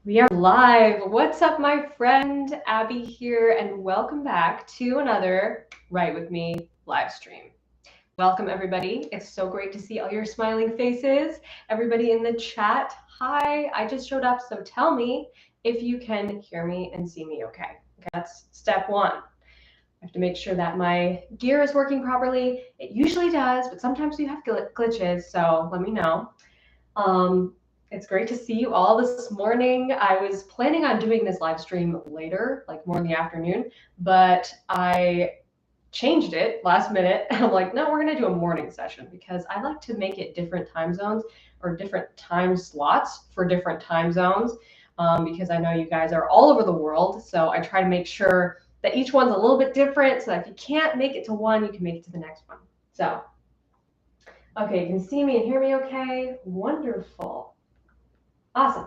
We are live. What's up, my friend? Abby here, and welcome back to another Write With Me live stream. Welcome, everybody. It's so great to see all your smiling faces. Everybody in the chat, hi. I just showed up, so tell me if you can hear me and see me okay. That's step one. I have to make sure that my gear is working properly. It usually does, but sometimes you have glitches, so let me know. It's great to see you all this morning. I was planning on doing this live stream later, like more in the afternoon, but I changed it last minute. And I'm like, no, we're gonna do a morning session because I like to make it different time zones or different time slots for different time zones because I know you guys are all over the world. So I try to make sure that each one's a little bit different so that if you can't make it to one, you can make it to the next one. So, okay, you can see me and hear me okay? Wonderful. Awesome.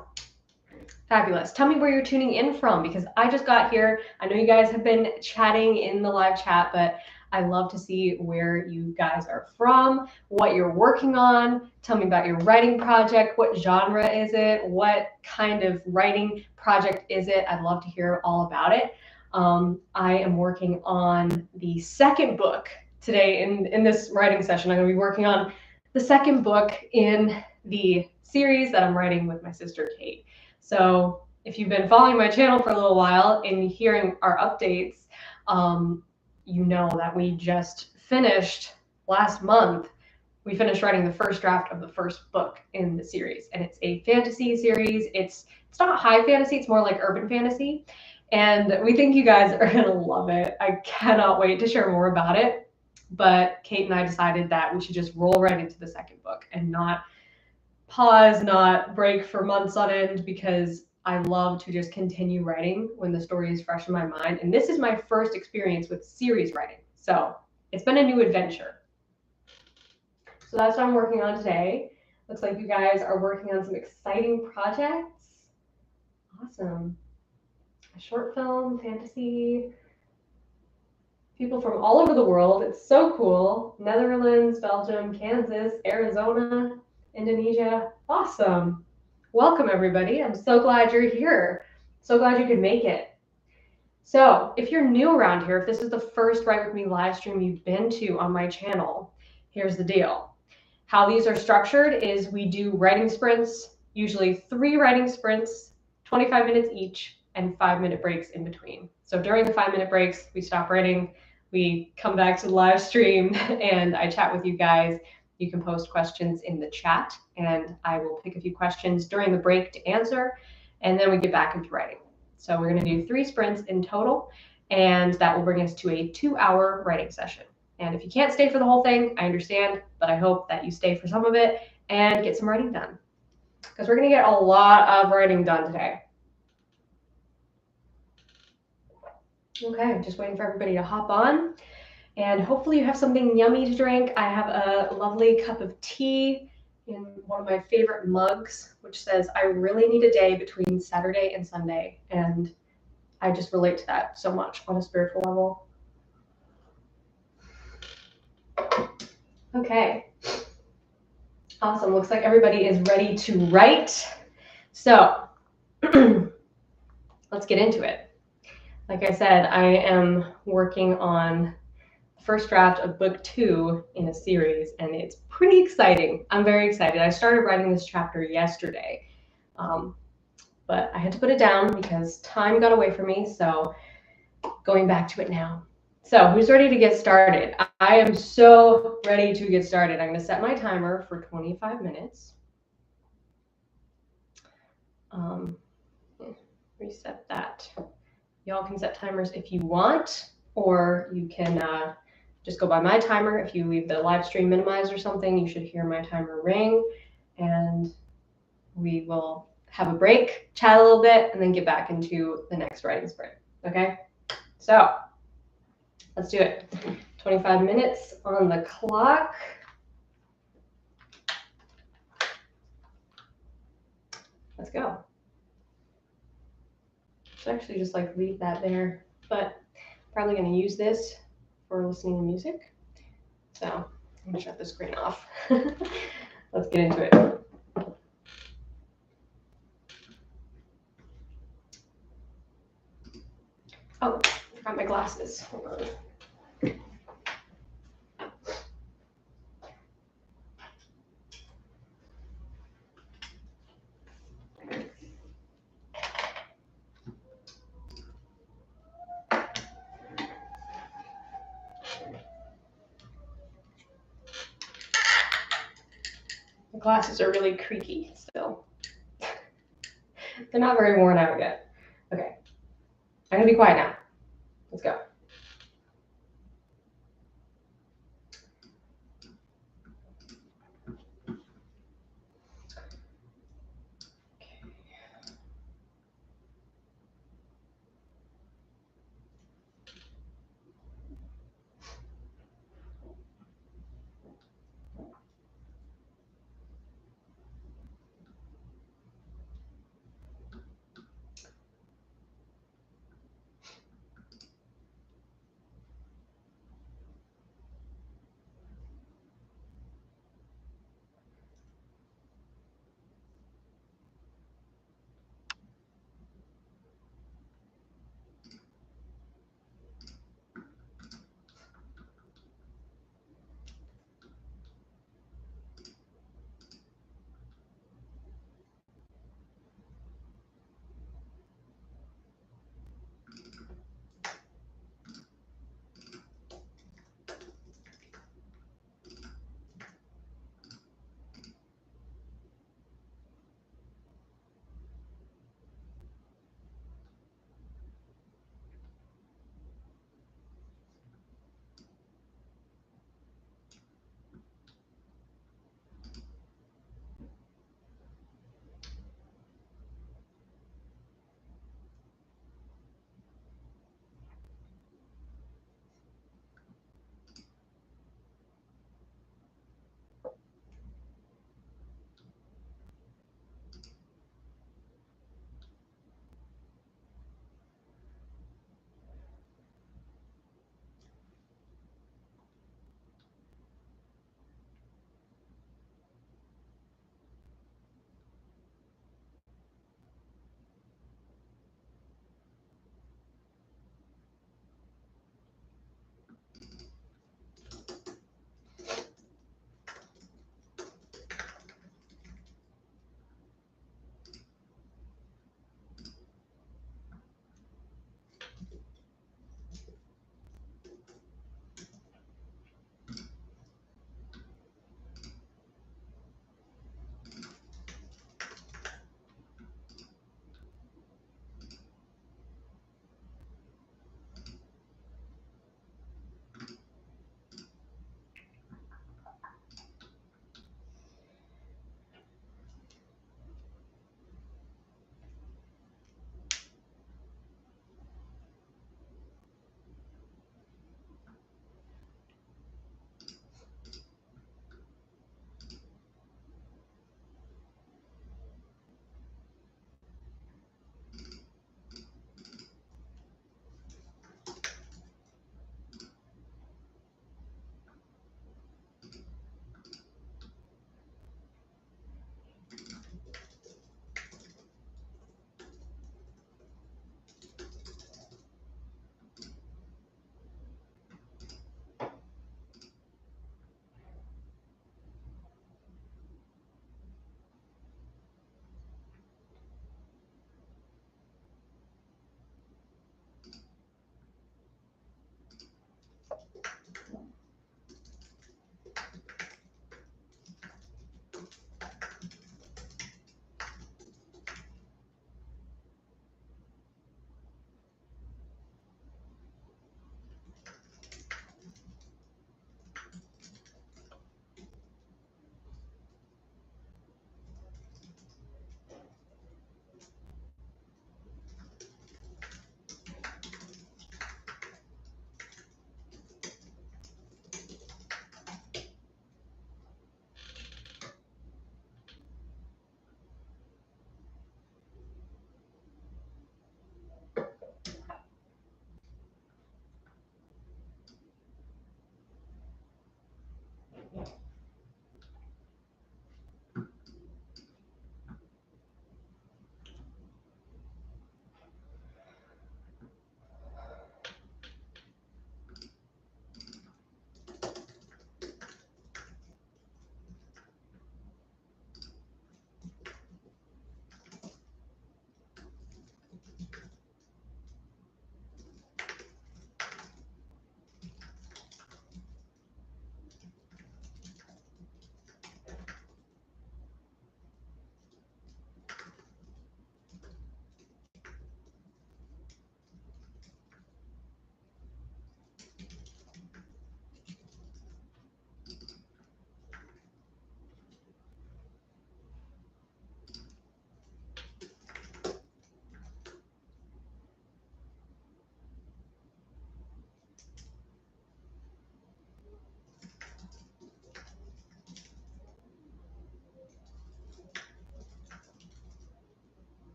Fabulous. Tell me where you're tuning in from because I just got here. I know you guys have been chatting in the live chat, but I love to see where you guys are from, what you're working on. Tell me about your writing project. What genre is it? What kind of writing project is it? I'd love to hear all about it. I am working on the second book today in this writing session. I'm going to be working on the second book in the series that I'm writing with my sister, Kate. So if you've been following my channel for a little while and hearing our updates, you know that we just finished last month. We finished writing the first draft of the first book in the series, and it's a fantasy series. It's not high fantasy, it's more like urban fantasy. And we think you guys are gonna love it. I cannot wait to share more about it. But Kate and I decided that we should just roll right into the second book and not pause, not break for months on end, because I love to just continue writing when the story is fresh in my mind. And this is my first experience with series writing. So it's been a new adventure. So that's what I'm working on today. Looks like you guys are working on some exciting projects. Awesome. A short film, fantasy, people from all over the world. It's so cool. Netherlands, Belgium, Kansas, Arizona, Indonesia. Awesome. Welcome, everybody. I'm so glad you're here. So glad you could make it. So if you're new around here, if this is the first Write With Me live stream you've been to on my channel, here's the deal. How these are structured is we do writing sprints, usually 3 writing sprints, 25 minutes each, and 5-minute breaks in between. So during the 5-minute breaks, we stop writing, we come back to the live stream, and I chat with you guys. You can post questions in the chat, and I will pick a few questions during the break to answer, and then we get back into writing. So we're going to do 3 sprints in total, and that will bring us to a 2-hour writing session. And if you can't stay for the whole thing, I understand, but I hope that you stay for some of it and get some writing done, because we're going to get a lot of writing done today. Okay, just waiting for everybody to hop on. And hopefully you have something yummy to drink. I have a lovely cup of tea in one of my favorite mugs, which says, I really need a day between Saturday and Sunday. And I just relate to that so much on a spiritual level. Okay. Awesome. Looks like everybody is ready to write. So let's get into it. Like I said, I am working on first draft of book 2 in a series, and it's pretty exciting. I'm very excited. I started writing this chapter yesterday, but I had to put it down because time got away from me, so going back to it now. So who's ready to get started? I am so ready to get started. I'm going to set my timer for 25 minutes. Reset that. Y'all can set timers if you want, or you can just go by my timer. If you leave the live stream minimized or something, you should hear my timer ring, and we will have a break, chat a little bit, and then get back into the next writing sprint. Okay? So let's do it. 25 minutes on the clock. Let's go. Should actually just like leave that there, but probably going to use this for listening to music. So I'm going to shut the screen off. Let's get into it. Got my glasses. Hold on. The glasses are really creaky still. They're not very worn out yet. Okay. I'm gonna be quiet now. Let's go.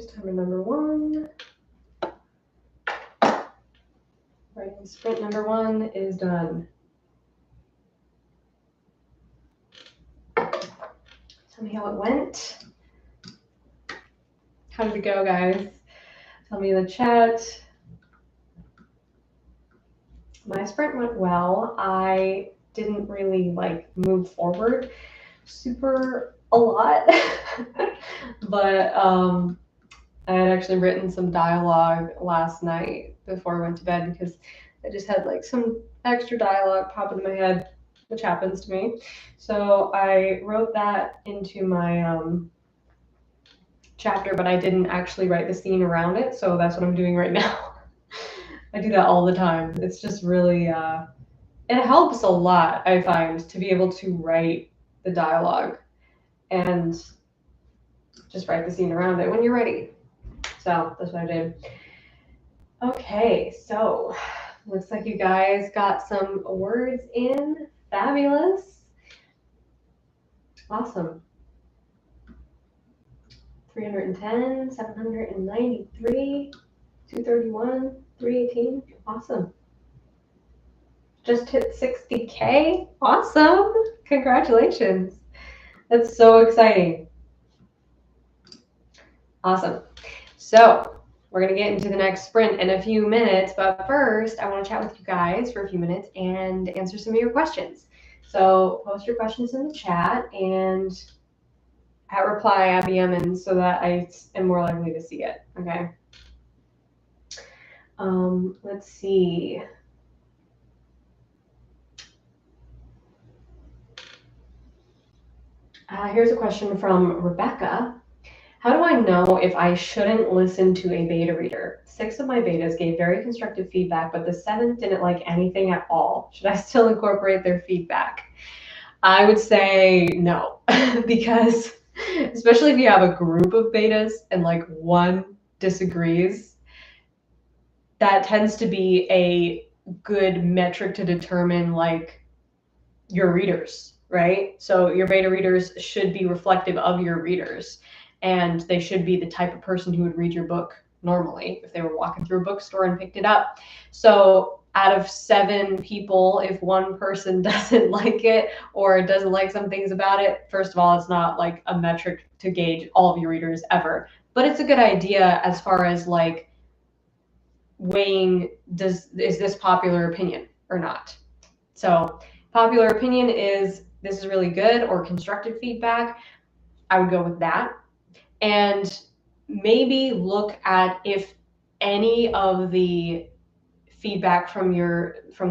Here's timer number 1. Writing sprint number 1 is done. Tell me how it went. How did it go, guys? Tell me in the chat. My sprint went well. I didn't really move forward super a lot, but I had actually written some dialogue last night before I went to bed because I just had some extra dialogue pop into my head, which happens to me. So I wrote that into my chapter, but I didn't actually write the scene around it. So that's what I'm doing right now. I do that all the time. It's just really, it helps a lot, I find, to be able to write the dialogue and just write the scene around it when you're ready. So that's what I did. Okay, so looks like you guys got some words in. Fabulous. Awesome. 310, 793, 231, 318. Awesome. Just hit 60K. Awesome. Congratulations. That's so exciting. Awesome. So we're going to get into the next sprint in a few minutes, but first I want to chat with you guys for a few minutes and answer some of your questions. So post your questions in the chat and at reply Abby Emmons so that I am more likely to see it. Okay. Let's see. Here's a question from Rebecca. How do I know if I shouldn't listen to a beta reader? 6 of my betas gave very constructive feedback, but the 7th didn't like anything at all. Should I still incorporate their feedback? I would say no, because especially if you have a group of betas and one disagrees, that tends to be a good metric to determine your readers, right? So your beta readers should be reflective of your readers, and they should be the type of person who would read your book normally if they were walking through a bookstore and picked it up. So out of 7 people, if one person doesn't like it or doesn't like some things about it, first of all, it's not a metric to gauge all of your readers ever. But it's a good idea as far as weighing, is this popular opinion or not? So popular opinion is this is really good or constructive feedback. I would go with that. And maybe look at if any of the feedback from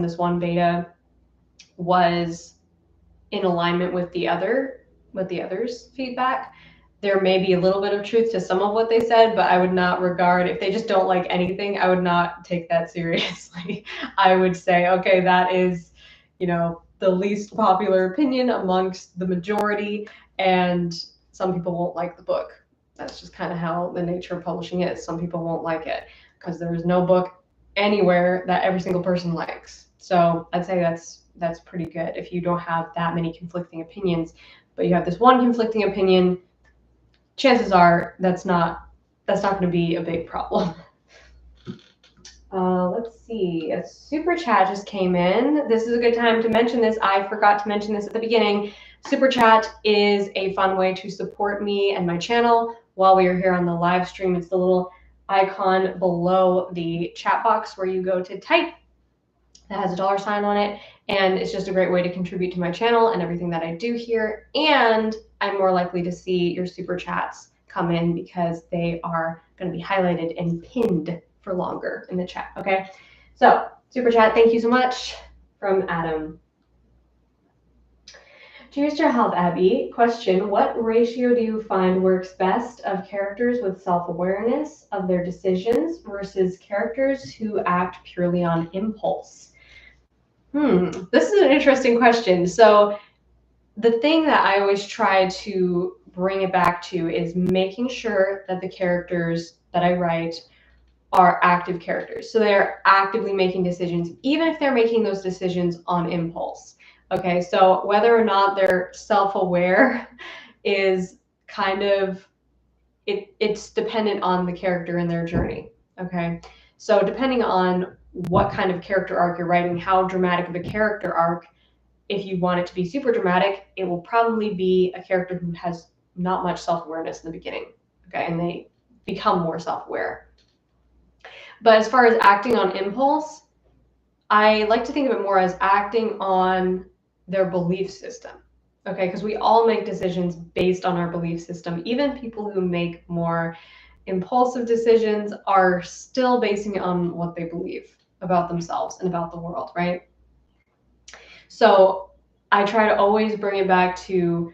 this one beta was in alignment with the others' feedback. There may be a little bit of truth to some of what they said, but I would not regard, if they just don't like anything, I would not take that seriously. I would say, okay, that is, the least popular opinion amongst the majority, and some people won't like the book. That's just kind of how the nature of publishing is. Some people won't like it because there is no book anywhere that every single person likes. So I'd say that's pretty good if you don't have that many conflicting opinions, but you have this one conflicting opinion. Chances are that's not going to be a big problem. Let's see. A super chat just came in. This is a good time to mention this. I forgot to mention this at the beginning. Super chat is a fun way to support me and my channel while we are here on the live stream. It's the little icon below the chat box where you go to type that has a $sign on it, and it's just a great way to contribute to my channel and everything that I do here. And I'm more likely to see your super chats come in because they are going to be highlighted and pinned for longer in the chat. Okay, so super chat, thank you so much, from Adam. Cheers to your health, Abby. Question, what ratio do you find works best of characters with self-awareness of their decisions versus characters who act purely on impulse? This is an interesting question. So the thing that I always try to bring it back to is making sure that the characters that I write are active characters. So they're actively making decisions, even if they're making those decisions on impulse. Okay, so whether or not they're self-aware is kind of it's dependent on the character and their journey. Okay, so depending on what kind of character arc you're writing, how dramatic of a character arc, if you want it to be super dramatic, it will probably be a character who has not much self-awareness in the beginning. Okay, and they become more self-aware. But as far as acting on impulse, I like to think of it more as acting on their belief system. Okay, because we all make decisions based on our belief system. Even people who make more impulsive decisions are still basing it on what they believe about themselves and about the world, right? So I try to always bring it back to,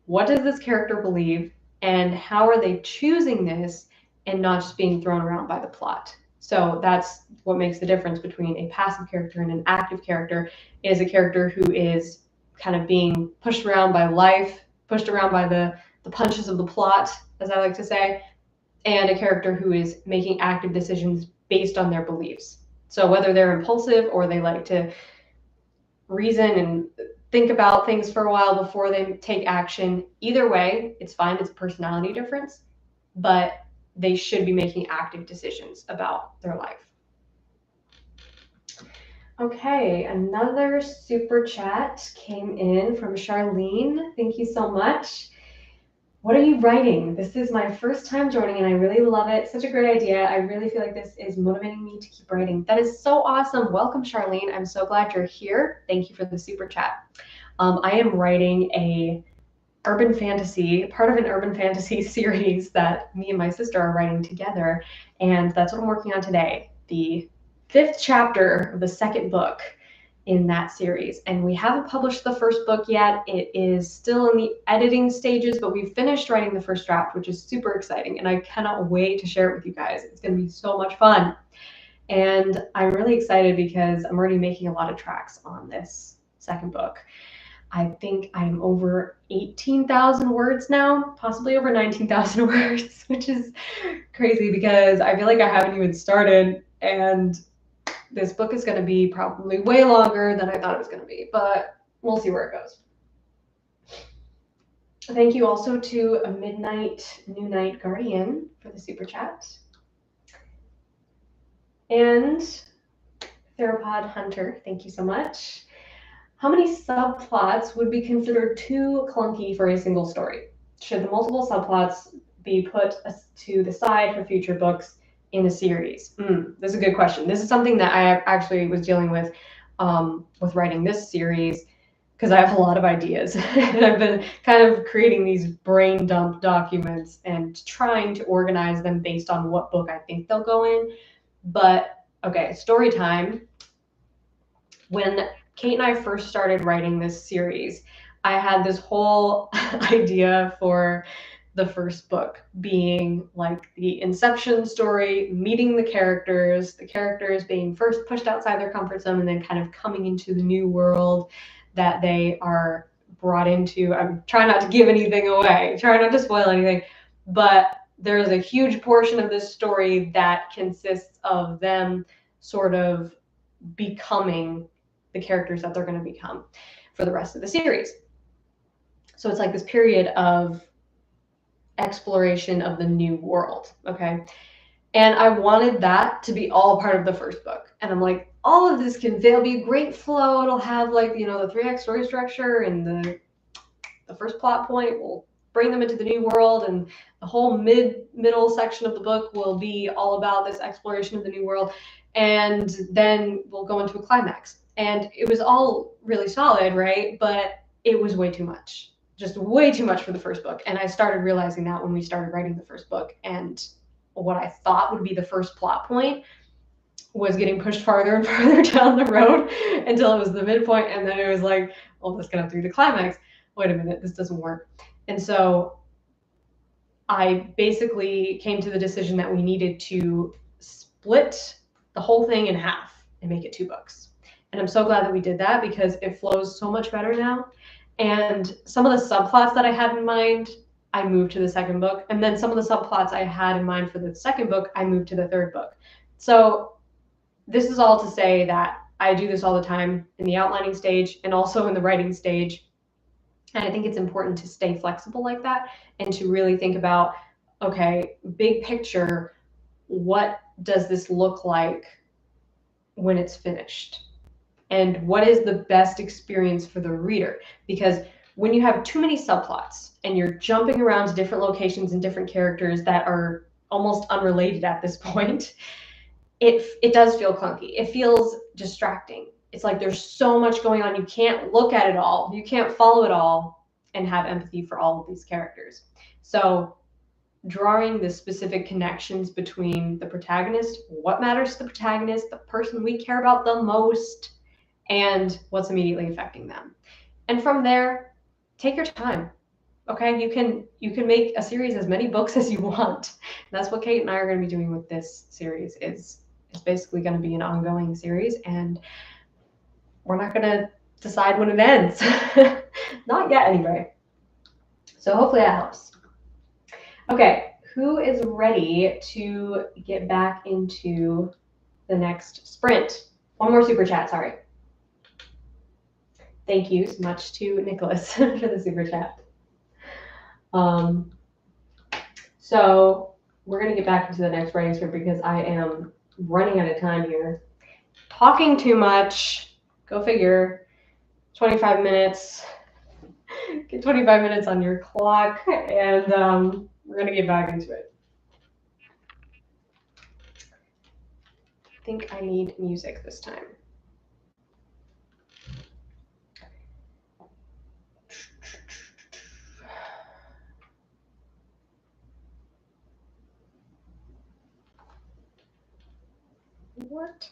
what does this character believe and how are they choosing this, and not just being thrown around by the plot. So that's what makes the difference between a passive character and an active character, is a character who is kind of being pushed around by life, pushed around by the punches of the plot, as I like to say, and a character who is making active decisions based on their beliefs. So whether they're impulsive or they like to reason and think about things for a while before they take action, either way, it's fine. It's a personality difference, but they should be making active decisions about their life. Okay, another super chat came in from Charlene. Thank you so much. What are you writing? This is my first time joining and I really love it. Such a great idea. I really feel like this is motivating me to keep writing. That is so awesome. Welcome, Charlene. I'm so glad you're here. Thank you for the super chat. I am writing part of an urban fantasy series that me and my sister are writing together. And that's what I'm working on today. The 5th chapter of the 2nd book in that series, and we haven't published the first book yet. It is still in the editing stages, but we've finished writing the first draft, which is super exciting, and I cannot wait to share it with you guys. It's going to be so much fun, and I'm really excited because I'm already making a lot of tracks on this 2nd book. I think I'm over 18,000 words now, possibly over 19,000 words, which is crazy because I feel like I haven't even started, and this book is going to be probably way longer than I thought it was going to be, but we'll see where it goes. Thank you also to a Midnight New Night Guardian for the super chat. And Theropod Hunter, thank you so much. How many subplots would be considered too clunky for a single story? Should the multiple subplots be put to the side for future books in the series? This is a good question. This is something that I actually was dealing with writing this series, because I have a lot of ideas. And I've been kind of creating these brain dump documents and trying to organize them based on what book I think they'll go in. But okay, story time. When Kate and I first started writing this series, I had this whole idea for the first book being like the inception story, meeting the characters being first pushed outside their comfort zone and then kind of coming into the new world that they are brought into. I'm trying not to give anything away, trying not to spoil anything, but there's a huge portion of this story that consists of them sort of becoming the characters that they're going to become for the rest of the series. So it's like this period of exploration of the new world, okay? And I wanted that to be all part of the first book. And I'm like, all of this it'll be a great flow. It'll have like, you know, the 3-act story structure, and the first plot point will bring them into the new world, and the whole middle section of the book will be all about this exploration of the new world. And then we'll go into a climax. And it was all really solid, right? But it was way too much. Just way too much for the first book. And I started realizing that when we started writing the first book, and what I thought would be the first plot point was getting pushed farther and farther down the road until it was the midpoint. And then it was like, well, let's get up through the climax. Wait a minute, this doesn't work. And so I basically came to the decision that we needed to split the whole thing in half and make it 2 books. And I'm so glad that we did that because it flows so much better now. And some of the subplots that I had in mind, I moved to the 2nd book. And then some of the subplots I had in mind for the 2nd book, I moved to the 3rd book. So this is all to say that I do this all the time in the outlining stage and also in the writing stage. And I think it's important to stay flexible like that and to really think about, okay, big picture, what does this look like when it's finished? And what is the best experience for the reader? Because when you have too many subplots and you're jumping around to different locations and different characters that are almost unrelated at this point, it does feel clunky. It feels distracting. It's like there's so much going on. You can't look at it all. You can't follow it all and have empathy for all of these characters. So drawing the specific connections between the protagonist, what matters to the protagonist, the person we care about the most, and what's immediately affecting them. And from there, take your time. Okay, you can make a series as many books as you want. And that's what Kate and I are going to be doing with this series. It's basically going to be an ongoing series, and we're not going to decide when it ends. Not yet, anyway. So hopefully that helps. Okay, who is ready to get back into the next sprint? One more super chat, sorry. Thank you so much to Nicholas for the super chat. So we're going to get back into the next writing script because I am running out of time here. Talking too much. Go figure. 25 minutes. Get 25 minutes on your clock, and we're going to get back into it. I think I need music this time. What?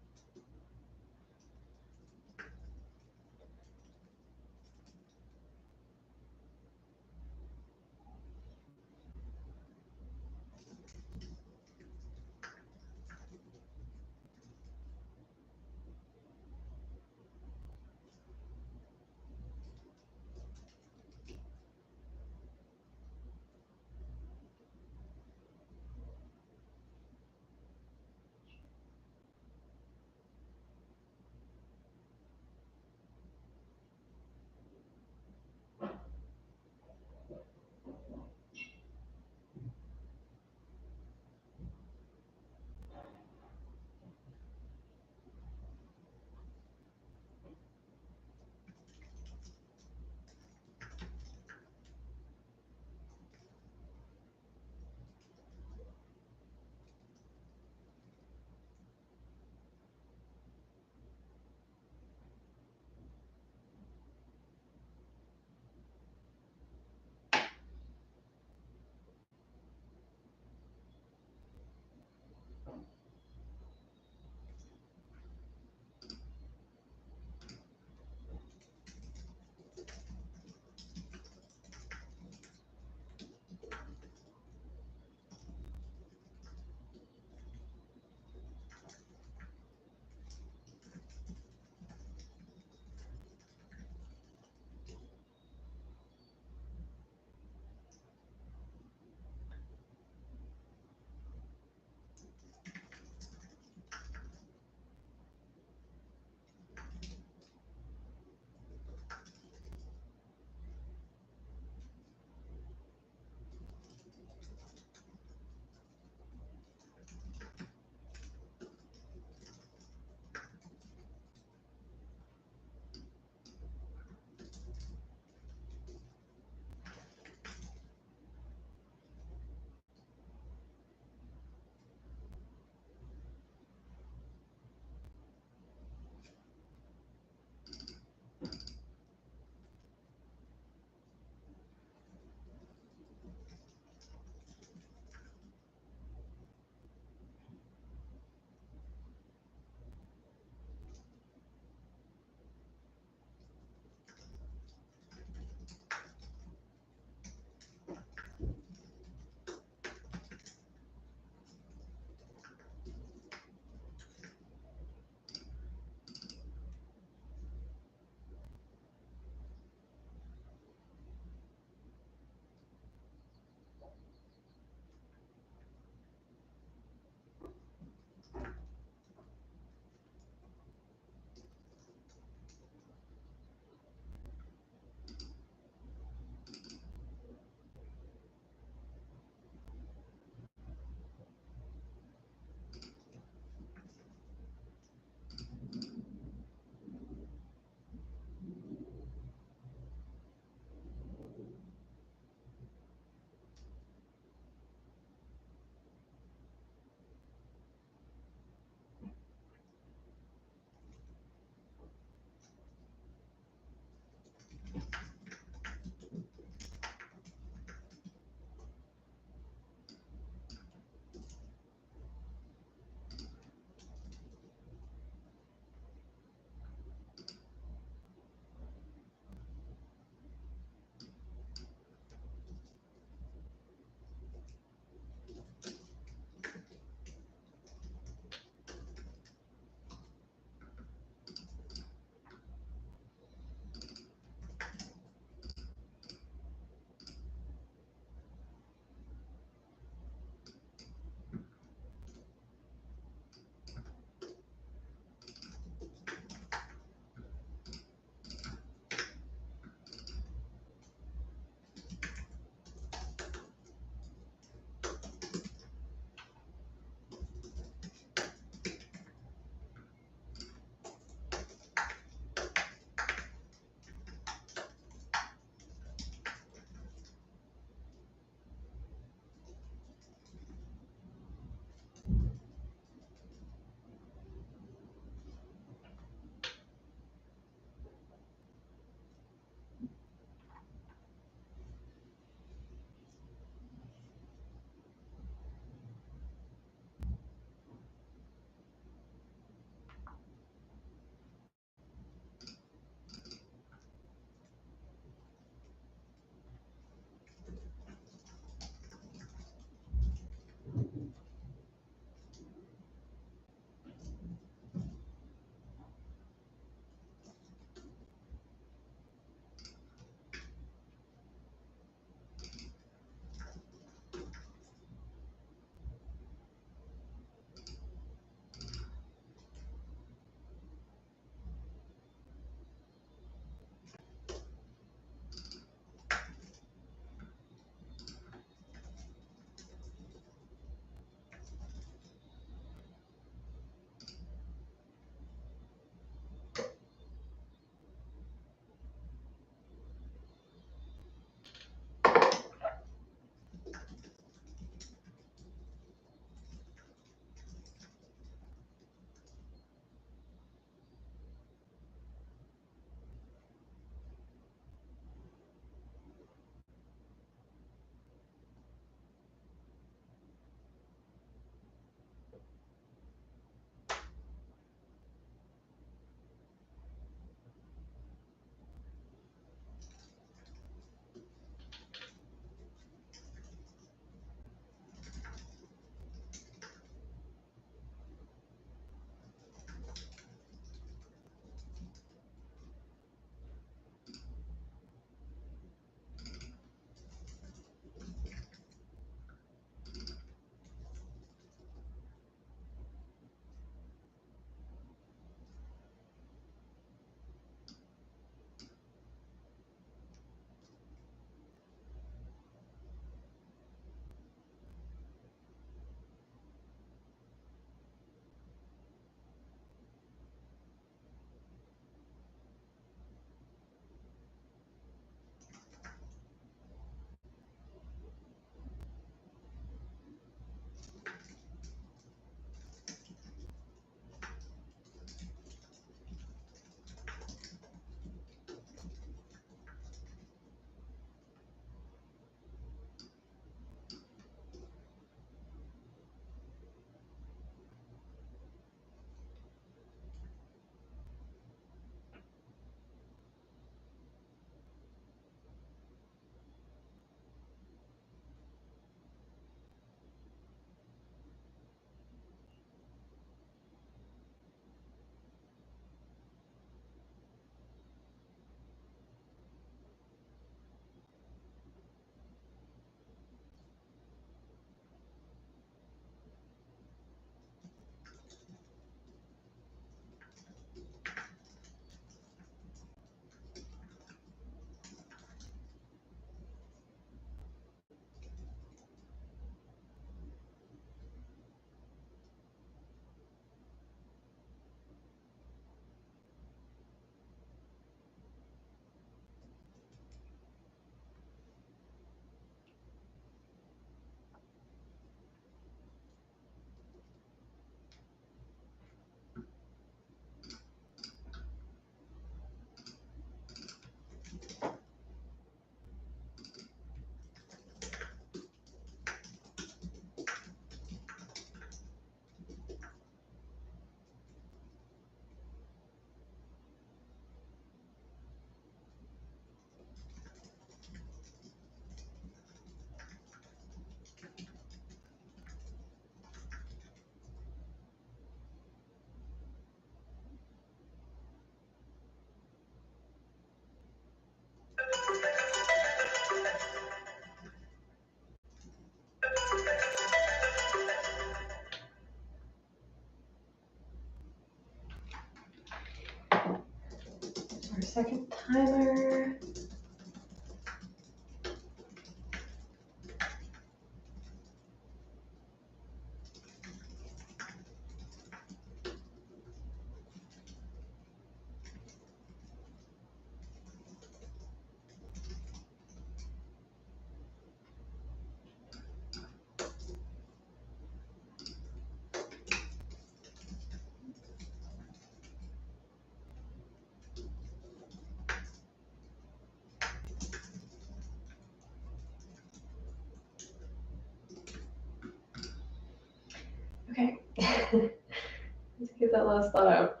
Let's get that last thought out.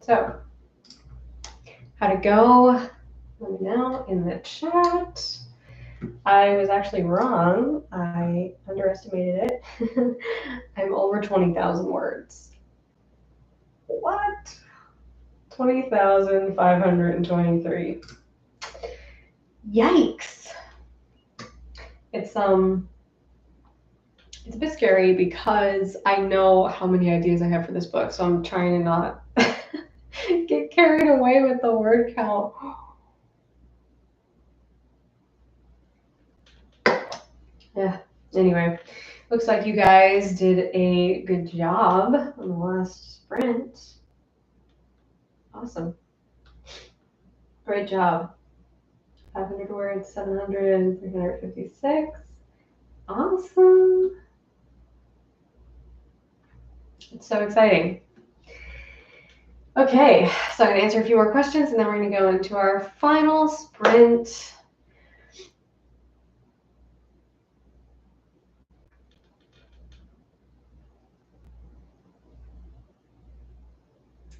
So, how to go? Let me know in the chat. I was actually wrong. I underestimated it. I'm over 20,000 words. What? 20,523. Yikes. It's a bit scary because I know how many ideas I have for this book, so I'm trying to not get carried away with the word count. Yeah, anyway, looks like you guys did a good job on the last sprint. Awesome. Great job. 500 words, 700, 356. Awesome. It's so exciting. Okay, so I'm going to answer a few more questions and then we're going to go into our final sprint.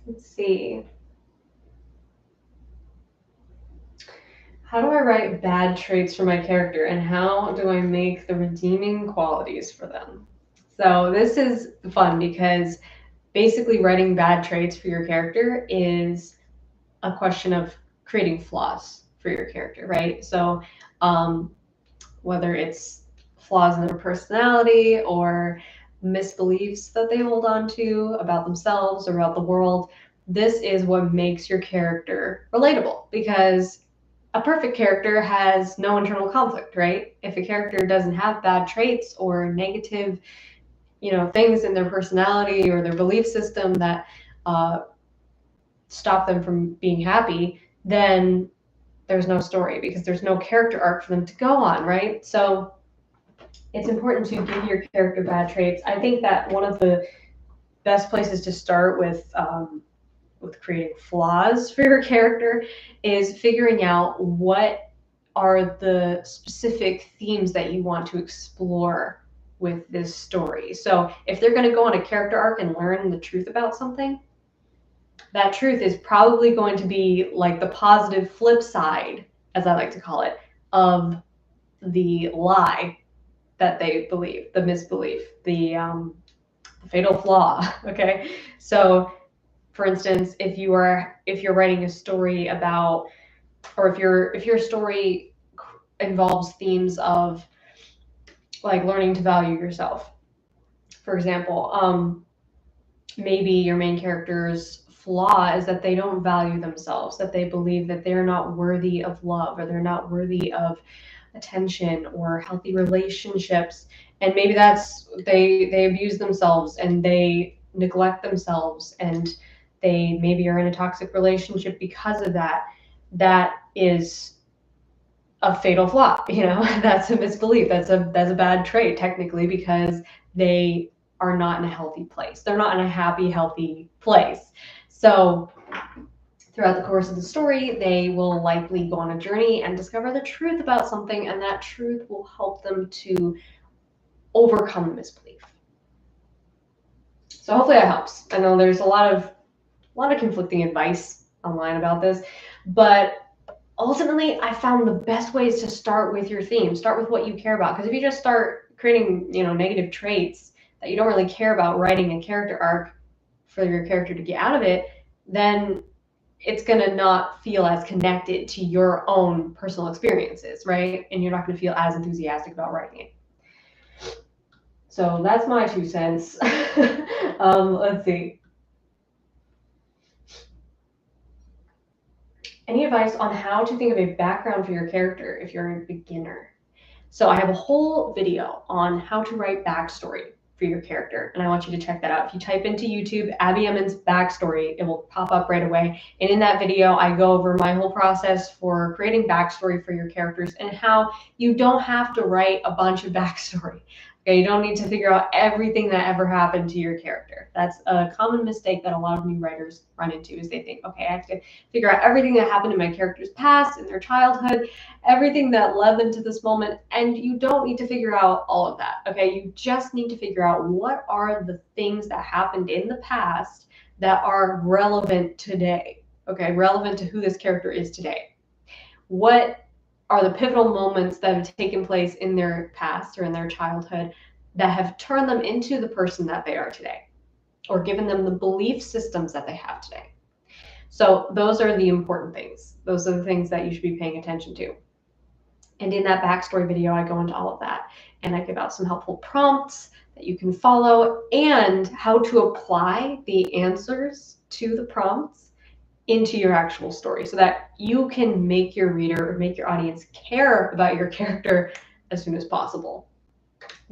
Let's see. How do I write bad traits for my character and how do I make the redeeming qualities for them? So this is fun because basically writing bad traits for your character is a question of creating flaws for your character, right? So whether it's flaws in their personality or misbeliefs that they hold on to about themselves or about the world, this is what makes your character relatable because a perfect character has no internal conflict, right? If a character doesn't have bad traits or negative, things in their personality or their belief system that stop them from being happy, then there's no story because there's no character arc for them to go on, right? So it's important to give your character bad traits. I think that one of the best places to start with creating flaws for your character is figuring out what are the specific themes that you want to explore with this story. So if they're going to go on a character arc and learn the truth about something, that truth is probably going to be like the positive flip side, as I like to call it, of the lie that they believe, the misbelief, the fatal flaw. Okay, so for instance, if you're writing a story about, or if your story involves themes of like learning to value yourself, for example, maybe your main character's flaw is that they don't value themselves, that they believe that they're not worthy of love or they're not worthy of attention or healthy relationships, and maybe that's they abuse themselves and they neglect themselves and they maybe are in a toxic relationship because of that. That is a fatal flaw, that's a misbelief, that's a bad trait technically because they are not in a healthy place, they're not in a happy, healthy place. So throughout the course of the story, they will likely go on a journey and discover the truth about something, and that truth will help them to overcome the misbelief. So hopefully that helps. I know there's a lot of conflicting advice online about this, but ultimately I found the best ways to start with your theme, start with what you care about. Because if you just start creating, negative traits that you don't really care about writing a character arc for your character to get out of it, then it's going to not feel as connected to your own personal experiences, right? And you're not going to feel as enthusiastic about writing it. So that's my 2 cents. Let's see. Any advice on how to think of a background for your character if you're a beginner? So I have a whole video on how to write backstory for your character, and I want you to check that out. If you type into YouTube Abby Emmons backstory, it will pop up right away. And in that video, I go over my whole process for creating backstory for your characters and how you don't have to write a bunch of backstory. Okay, you don't need to figure out everything that ever happened to your character. That's a common mistake that a lot of new writers run into, is they think, okay, I have to figure out everything that happened in my character's past, in their childhood, everything that led them to this moment, and you don't need to figure out all of that, okay? You just need to figure out what are the things that happened in the past that are relevant today, okay? Relevant to who this character is today. What are the pivotal moments that have taken place in their past or in their childhood that have turned them into the person that they are today, or given them the belief systems that they have today? So those are the important things. Those are the things that you should be paying attention to. And in that backstory video, I go into all of that, and I give out some helpful prompts that you can follow, and how to apply the answers to the prompts into your actual story, so that you can make your reader or make your audience care about your character as soon as possible.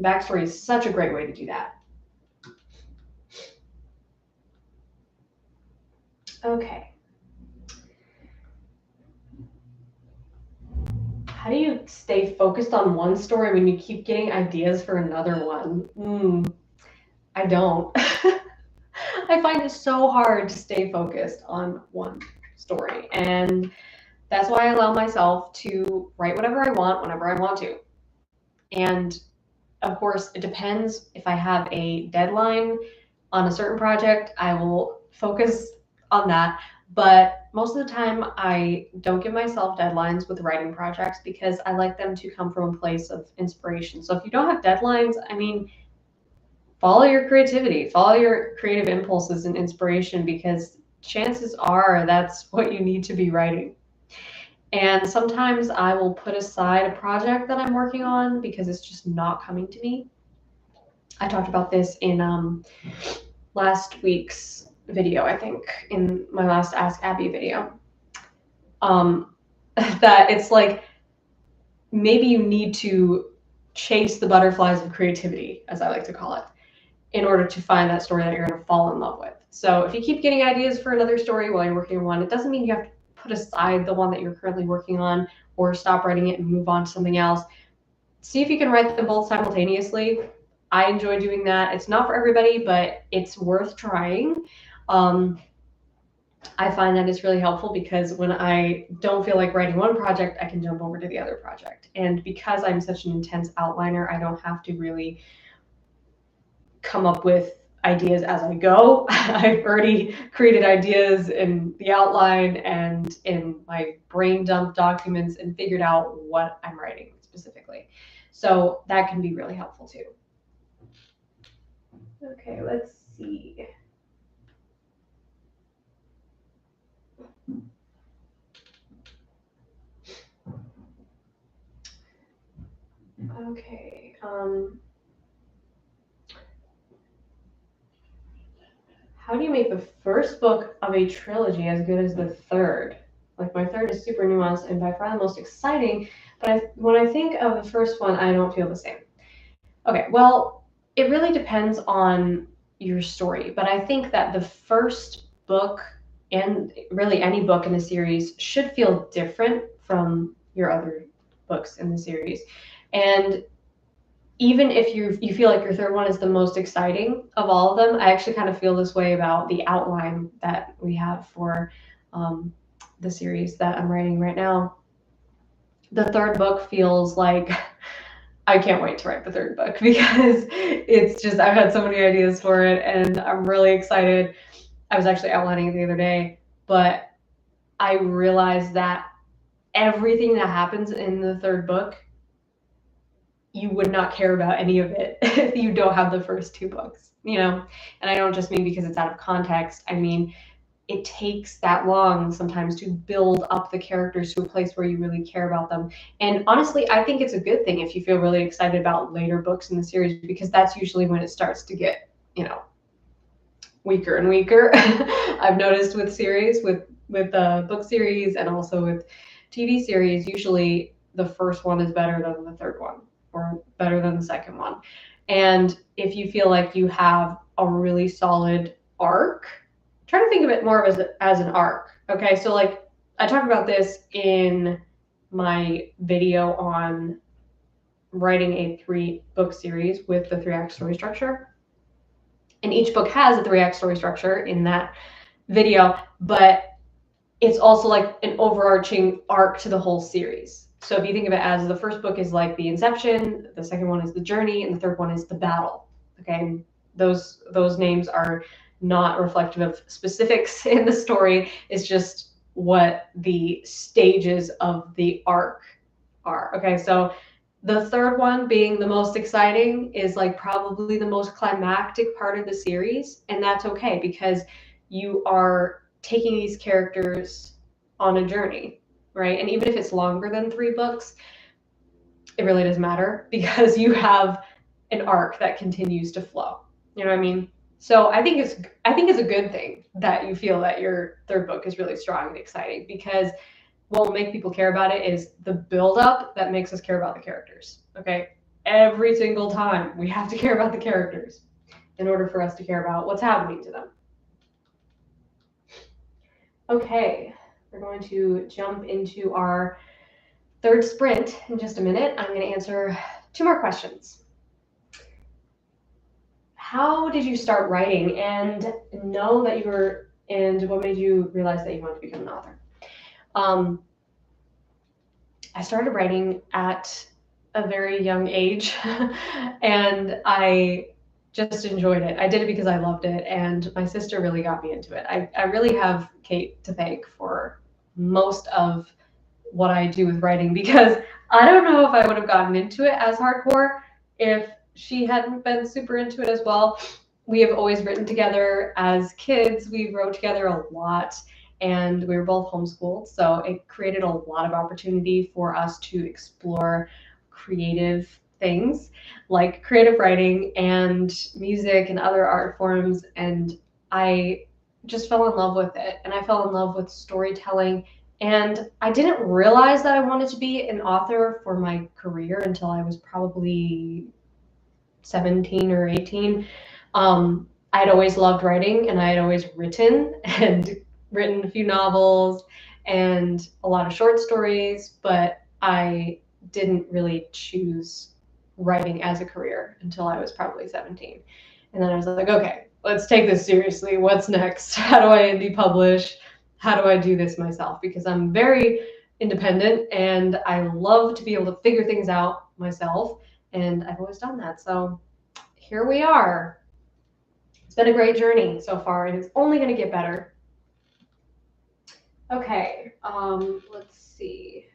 Backstory is such a great way to do that. Okay. How do you stay focused on one story when you keep getting ideas for another one? I don't. I find it so hard to stay focused on one story, and that's why I allow myself to write whatever I want whenever I want to. And of course, it depends. If I have a deadline on a certain project, I will focus on that. But most of the time, I don't give myself deadlines with writing projects, because I like them to come from a place of inspiration. So if you don't have deadlines, I mean, follow your creativity, follow your creative impulses and inspiration, because chances are that's what you need to be writing. And sometimes I will put aside a project that I'm working on because it's just not coming to me. I talked about this in last week's video, I think, in my last Ask Abby video. That it's like, maybe you need to chase the butterflies of creativity, as I like to call it, in order to find that story that you're going to fall in love with. So if you keep getting ideas for another story while you're working on one, it doesn't mean you have to put aside the one that you're currently working on or stop writing it and move on to something else. See if you can write them both simultaneously. I enjoy doing that. It's not for everybody, but it's worth trying. I find that it's really helpful, because when I don't feel like writing one project, I can jump over to the other project. And because I'm such an intense outliner, I don't have to really come up with ideas as I go. I've already created ideas in the outline and in my brain dump documents and figured out what I'm writing specifically. So that can be really helpful too. Okay, let's see. Okay. How do you make the first book of a trilogy as good as the third? Like, my third is super nuanced and by far the most exciting, but when I think of the first one, I don't feel the same. Okay, well, it really depends on your story, but I think that the first book, and really any book in a series, should feel different from your other books in the series. And even if you feel like your third one is the most exciting of all of them, I actually kind of feel this way about the outline that we have for the series that I'm writing right now. The third book feels like I can't wait to write the third book, because it's just, I've had so many ideas for it and I'm really excited. I was actually outlining it the other day, but I realized that everything that happens in the third book, you would not care about any of it if you don't have the first two books, you know? And I don't just mean because it's out of context. I mean, it takes that long sometimes to build up the characters to a place where you really care about them. And honestly, I think it's a good thing if you feel really excited about later books in the series, because that's usually when it starts to get, you know, weaker and weaker. I've noticed with series, with book series and also with TV series, usually the first one is better than the third one, or better than the second one. And if you feel like you have a really solid arc, try to think of it more of as an arc. Okay, so like I talked about this in my video on writing a 3-book series with the 3-act story structure. And each book has a 3-act story structure in that video, but it's also like an overarching arc to the whole series. So if you think of it as the first book is like the inception, the second one is the journey, and the third one is the battle. Okay, those names are not reflective of specifics in the story. It's just what the stages of the arc are. Okay, so the third one being the most exciting is like probably the most climactic part of the series, and that's okay because you are taking these characters on a journey, right? And even if it's longer than 3 books, it really doesn't matter because you have an arc that continues to flow. You know what I mean? So I think it's a good thing that you feel that your 3rd book is really strong and exciting, because what will make people care about it is the build-up that makes us care about the characters. Okay, every single time we have to care about the characters in order for us to care about what's happening to them. Okay, we're going to jump into our 3rd sprint in just a minute. I'm going to answer 2 more questions. How did you start writing and know that you were, and what made you realize that you wanted to become an author? I started writing at a very young age and I just enjoyed it. I did it because I loved it, and my sister really got me into it. I really have Kate to thank for most of what I do with writing, because I don't know if I would have gotten into it as hardcore if she hadn't been super into it as well. We have always written together as kids. We wrote together a lot, and we were both homeschooled, so it created a lot of opportunity for us to explore creative things like creative writing and music and other art forms. And I just fell in love with it, and I fell in love with storytelling. And I didn't realize that I wanted to be an author for my career until I was probably 17 or 18. I'd always loved writing, and I had always written and written a few novels and a lot of short stories, but I didn't really choose writing as a career until I was probably 17. And then I was like, okay, let's take this seriously. What's next? How do I indie publish? How do I do this myself? Because I'm very independent and I love to be able to figure things out myself. And I've always done that. So here we are. It's been a great journey so far, and it's only going to get better. Okay, let's see.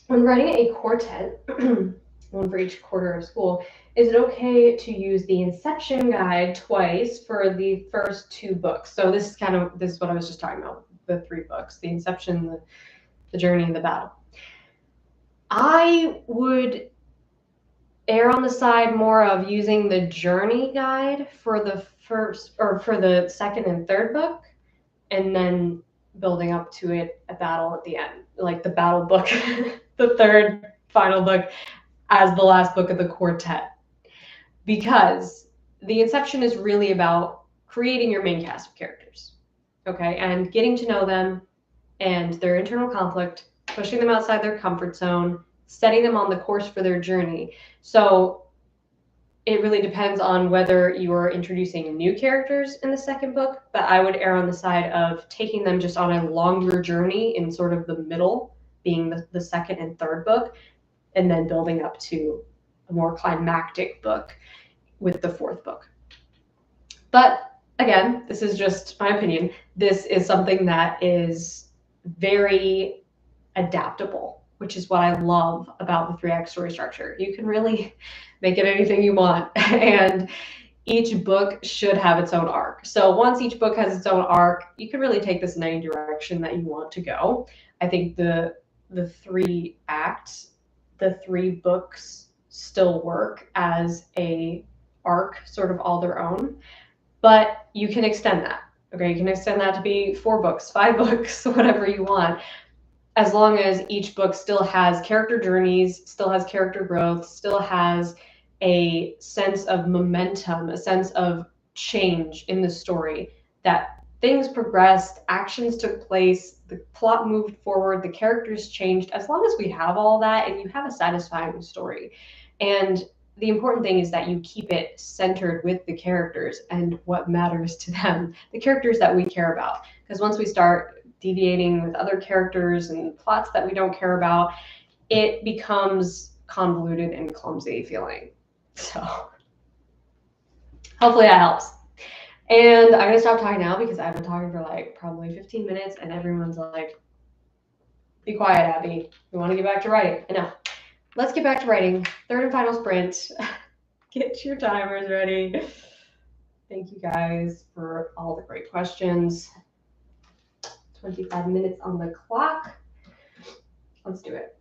When writing a quartet, one for each quarter of school, is it okay to use the Inception guide twice for the first 2 books? So this is what I was just talking about, the 3 books, the Inception, the journey, and the battle. I would err on the side more of using the journey guide for the first, or for the 2nd and 3rd book, and then building up to a battle at the end, like the battle book, the 3rd final book as the last book of the quartet. Because the Inception is really about creating your main cast of characters, okay, and getting to know them and their internal conflict, pushing them outside their comfort zone, setting them on the course for their journey. So it really depends on whether you are introducing new characters in the 2nd book, but I would err on the side of taking them just on a longer journey in sort of the middle, being the 2nd and 3rd book, and then building up to a more climactic book with the 4th book. But again, this is just my opinion. This is something that is very adaptable, which is what I love about the 3-act story structure. You can really make it anything you want, and each book should have its own arc. So once each book has its own arc, you can really take this in any direction that you want to go. I think the 3 acts, the 3 books still work as a arc, sort of all their own, but you can extend that. Okay, you can extend that to be 4 books, 5 books, whatever you want, as long as each book still has character journeys, still has character growth, still has a sense of momentum, a sense of change in the story that things progressed, actions took place, the plot moved forward, the characters changed, as long as we have all that and you have a satisfying story. And the important thing is that you keep it centered with the characters and what matters to them, the characters that we care about. Because once we start deviating with other characters and plots that we don't care about, it becomes convoluted and clumsy feeling. So hopefully that helps. And I'm gonna stop talking now because I've been talking for like probably 15 minutes and everyone's like, be quiet, Abby. We want to get back to writing. I know. Let's get back to writing. Third and final sprint. Get your timers ready. Thank you guys for all the great questions. 25 minutes on the clock. Let's do it.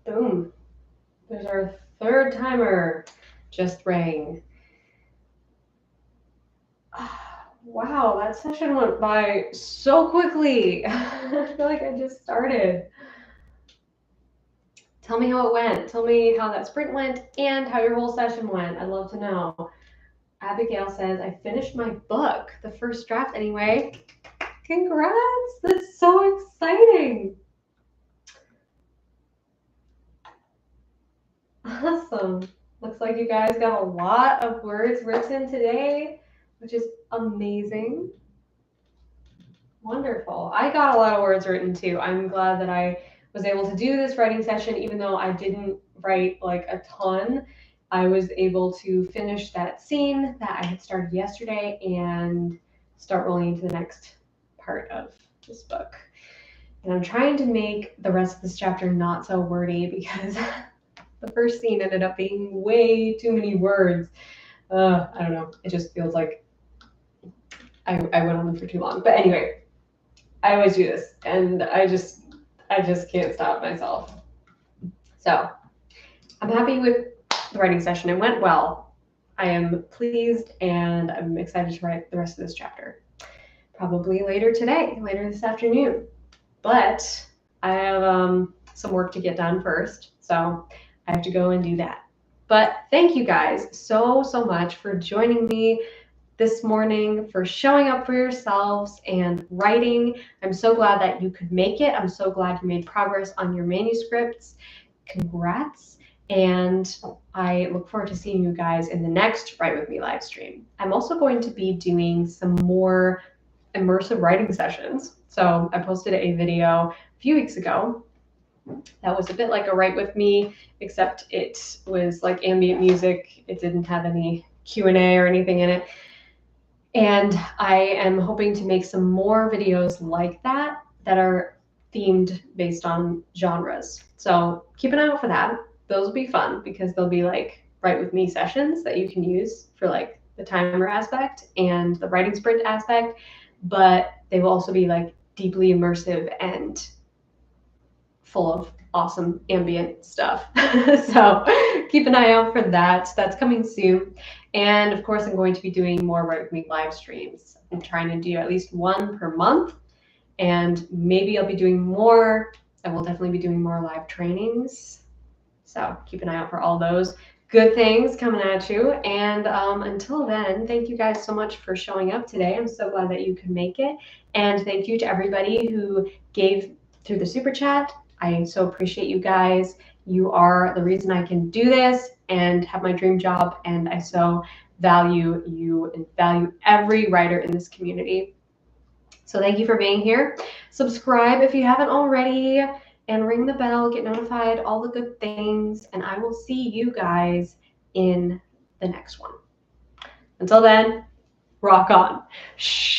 Boom. There's our third timer. Just rang. Wow, that session went by so quickly. I feel like I just started. Tell me how it went. Tell me how that sprint went and how your whole session went. I'd love to know. Abigail says, I finished my book, the first draft anyway. Congrats. That's so exciting. Awesome. Looks like you guys got a lot of words written today, which is amazing. Wonderful. I got a lot of words written too. I'm glad that I was able to do this writing session, even though I didn't write like a ton. I was able to finish that scene that I had started yesterday and start rolling into the next part of this book. And I'm trying to make the rest of this chapter not so wordy because the first scene ended up being way too many words. I don't know. It just feels like I went on for too long. But anyway, I always do this, and I just can't stop myself. So I'm happy with the writing session. It went well. I am pleased, and I'm excited to write the rest of this chapter. Probably later today, later this afternoon. But I have some work to get done first, so I have to go and do that. But thank you guys so much for joining me this morning, for showing up for yourselves and writing. I'm so glad that you could make it. I'm so glad you made progress on your manuscripts. Congrats. And I look forward to seeing you guys in the next Write With Me live stream. I'm also going to be doing some more immersive writing sessions. So I posted a video a few weeks ago that was a bit like a Write With Me, except it was like ambient music. It didn't have any Q&A or anything in it. And I am hoping to make some more videos like that are themed based on genres. So keep an eye out for that. Those will be fun because they'll be like Write With Me sessions that you can use for like the timer aspect and the writing sprint aspect, but they will also be like deeply immersive and full of awesome ambient stuff. So keep an eye out for that. That's coming soon. And of course, I'm going to be doing more Write With Me live streams. I'm trying to do at least one per month, and maybe I'll be doing more. I will definitely be doing more live trainings. So keep an eye out for all those good things coming at you. And until then, thank you guys so much for showing up today. I'm so glad that you could make it. And thank you to everybody who gave through the super chat. I so appreciate you guys. You are the reason I can do this and have my dream job, and I so value you and value every writer in this community. So thank you for being here. Subscribe if you haven't already, and ring the bell, get notified, all the good things, and I will see you guys in the next one. Until then, rock on. Shh.